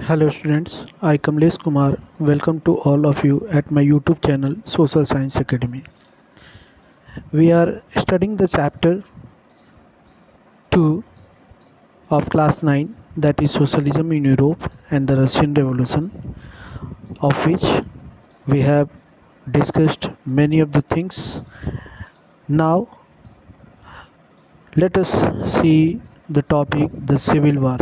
Hello students, I Kamlesh Kumar. Welcome to all of you at my YouTube channel Social Science Academy. We are studying the chapter 2 of class 9, that is Socialism in Europe and the Russian Revolution, of which we have discussed many of the things. Now let us see the topic, the Civil War.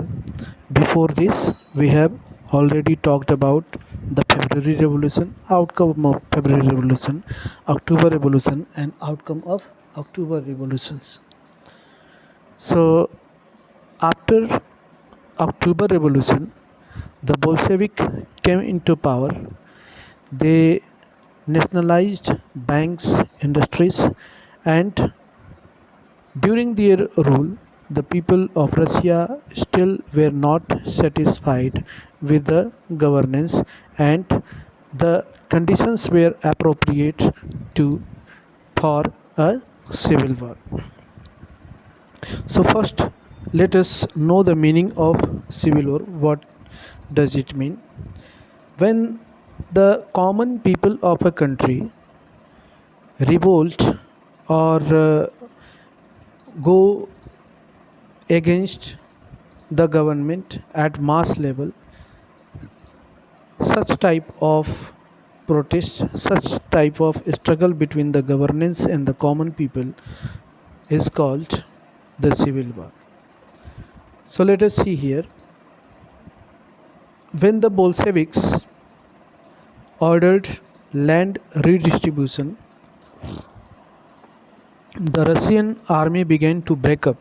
Before this, we have already talked about the February Revolution, outcome of February Revolution, October Revolution, and outcome of October Revolutions. So, after October Revolution, the Bolshevik came into power. They nationalized banks, industries, and during their rule, the people of Russia still were not satisfied with the governance, and the conditions were appropriate to for a civil war. So first, let us know the meaning of civil war. What does it mean? When the common people of a country revolt or go against the government at mass level, such type of protest, such type of struggle between the governance and the common people is called the civil war. So let us see here. When the Bolsheviks ordered land redistribution, the Russian army began to break up.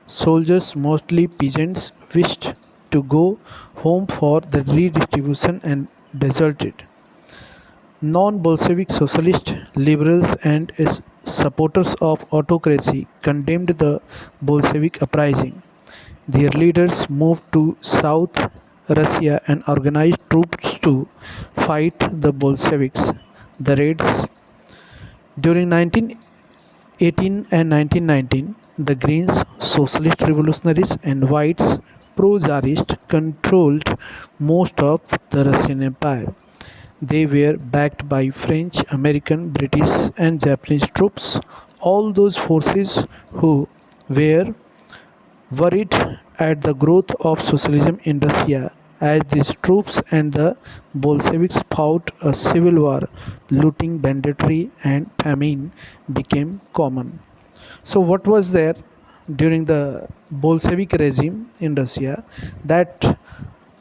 Soldiers, mostly peasants, wished to go home for the redistribution and deserted. Non-Bolshevik socialists, liberals, and supporters of autocracy condemned the Bolshevik uprising. Their leaders moved to South Russia and organized troops to fight the Bolsheviks. The raids during 1918 and 1919, the Greens, Socialist Revolutionaries, and Whites, pro-Tsarist, controlled most of the Russian Empire. They were backed by French, American, British, and Japanese troops. All those forces who were worried at the growth of socialism in Russia. As these troops and the Bolsheviks fought a civil war, looting, banditry, and famine became common. So, what was there during the Bolshevik regime in Russia? That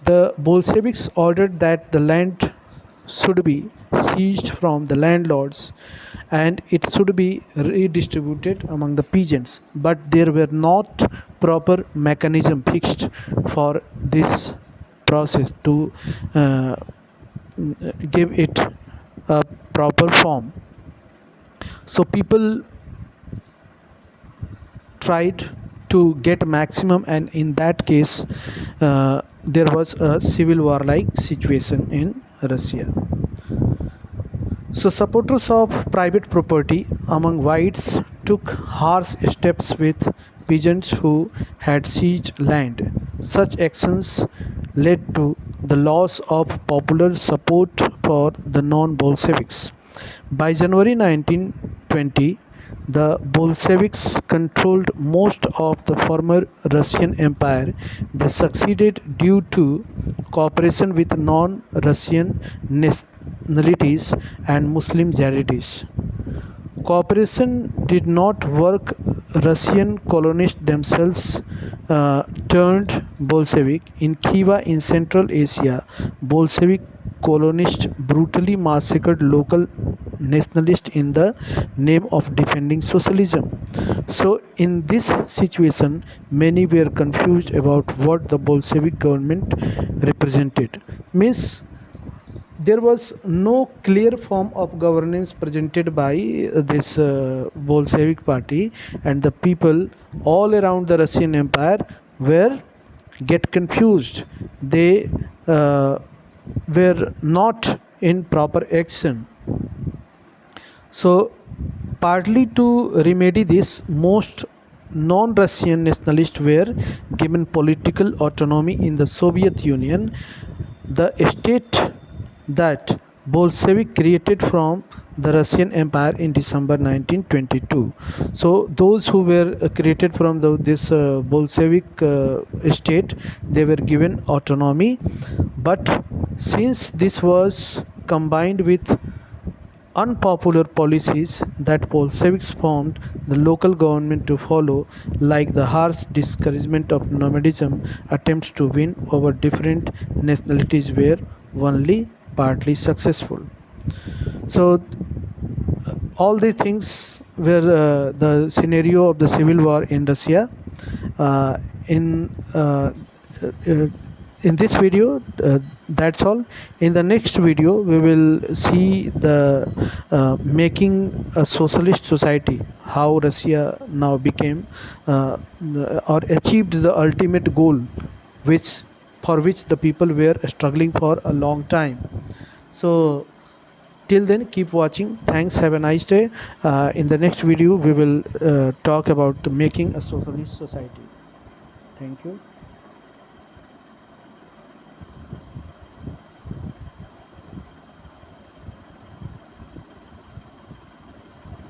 the Bolsheviks ordered that the land should be seized from the landlords and it should be redistributed among the peasants, but there were not proper mechanism fixed for this process to uh, give it a proper form. So people tried to get maximum, and in that case there was a civil war like situation in Russia. So, supporters of private property among whites took harsh steps with peasants who had seized land. Such actions led to the loss of popular support for the non Bolsheviks. By January 1920, the Bolsheviks controlled most of the former Russian Empire. They succeeded due to cooperation with non Russian nationalities and Muslim charities. Cooperation did not work. Russian colonists themselves turned Bolshevik. In Khiva in Central Asia, Bolshevik colonists brutally massacred local nationalists in the name of defending socialism. So, in this situation, many were confused about what the Bolshevik government represented. Means there was no clear form of governance presented by this Bolshevik party, and the people all around the Russian Empire were get confused. They were not in proper action. So, partly to remedy this, most non-Russian nationalists were given political autonomy in the Soviet Union, the state that Bolshevik created from the Russian Empire in December 1922. So those who were created from this Bolshevik state, they were given autonomy. But since this was combined with unpopular policies that Bolsheviks formed the local government to follow, like the harsh discouragement of nomadism, attempts to win over different nationalities were only partly successful. So all these things were the scenario of the civil war in Russia. Uh, in uh, uh, in this video, that's all. In the next video, we will see the making a socialist society, how Russia now became or achieved the ultimate goal, which for which the people were struggling for a long time. So till then, keep watching. Thanks, have a nice day. In the next video we will talk about making a socialist society. Thank you.